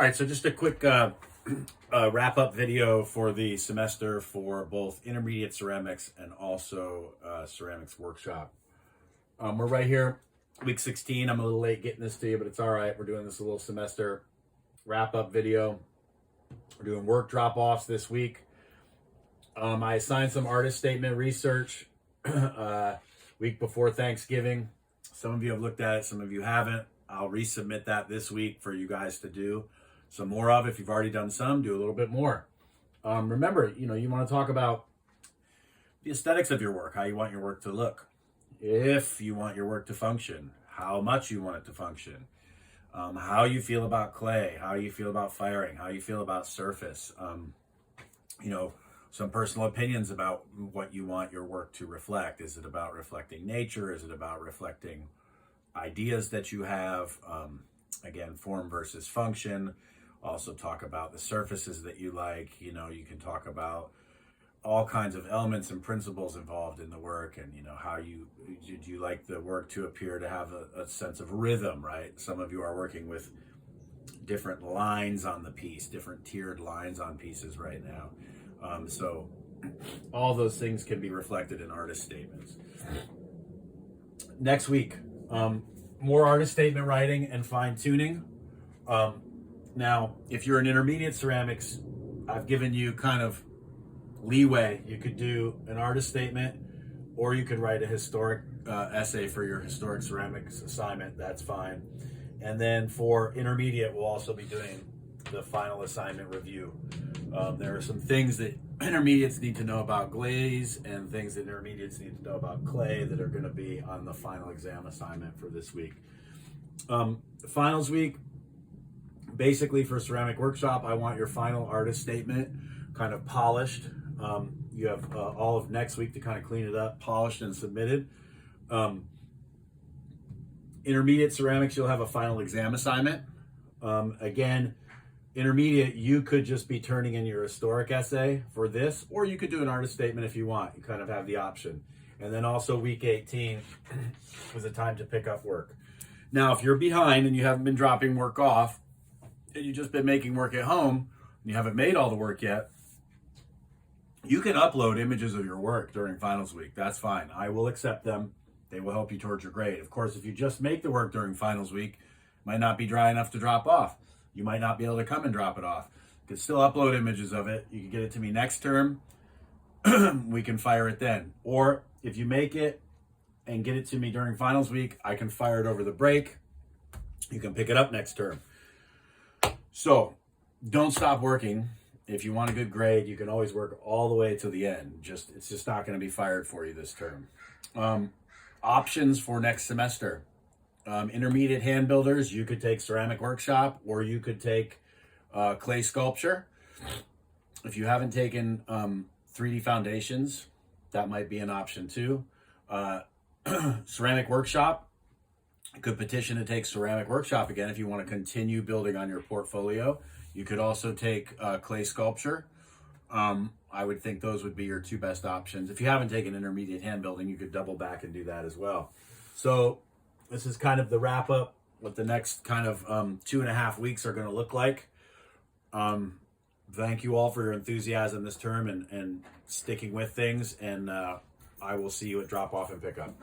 All right, so just a quick wrap-up video for the semester for both intermediate ceramics and also ceramics workshop. We're right here, week 16. I'm a little late getting this to you, but it's all right. We're doing this a little semester wrap-up video. We're doing work drop-offs this week. I assigned some artist statement research week before Thanksgiving. Some of you have looked at it, some of you haven't. I'll resubmit that this week for you guys to do some more of. If you've already done some, do a little bit more. Remember, you want to talk about the aesthetics of your work, how you want your work to look. If you want your work to function, how much you want it to function. How you feel about clay, how you feel about firing, how you feel about surface. Some personal opinions about what you want your work to reflect. Is it about reflecting nature? Is it about reflecting ideas that you have? Again, form versus function. Also talk about the surfaces that you like. You can talk about all kinds of elements and principles involved in the work, and how do you like the work to appear to have a sense of rhythm, right? Some of you are working with different lines on the piece, different tiered lines on pieces right now. So all those things can be reflected in artist statements. Next week, more artist statement writing and fine tuning. Now, if you're an intermediate ceramics, I've given you kind of leeway. You could do an artist statement, or you could write a historic essay for your historic ceramics assignment. That's fine. And then for intermediate, we'll also be doing the final assignment review. There are some things that intermediates need to know about glaze and things that intermediates need to know about clay that are going to be on the final exam assignment for this week. Finals week, basically for ceramic workshop, I want your final artist statement kind of polished. You have all of next week to kind of clean it up, polished and submitted. Intermediate ceramics, you'll have a final exam assignment. Again, intermediate, you could just be turning in your historic essay for this, or you could do an artist statement if you want. You kind of have the option. And then also week 18 was a time to pick up work. Now, if you're behind and you haven't been dropping work off, and you've just been making work at home, and you haven't made all the work yet, you can upload images of your work during finals week. That's fine. I will accept them. They will help you towards your grade. Of course, if you just make the work during finals week, it might not be dry enough to drop off. You might not be able to come and drop it off. You can still upload images of it. You can get it to me next term. We can fire it then. Or if you make it and get it to me during finals week, I can fire it over the break. You can pick it up next term. So don't stop working. If you want a good grade, you can always work all the way to the end. It's just not going to be fired for you this term. Options for next semester. Intermediate hand builders, you could take ceramic workshop, or you could take clay sculpture. If you haven't taken 3D foundations, that might be an option too. Ceramic workshop, you could petition to take ceramic workshop again if you want to continue building on your portfolio. You could also take clay sculpture. I would think those would be your two best options. If you haven't taken intermediate hand building, you could double back and do that as well. So this is kind of the wrap up, what the next kind of 2.5 weeks are going to look like. Thank you all for your enthusiasm this term and sticking with things. And I will see you at drop off and pick up.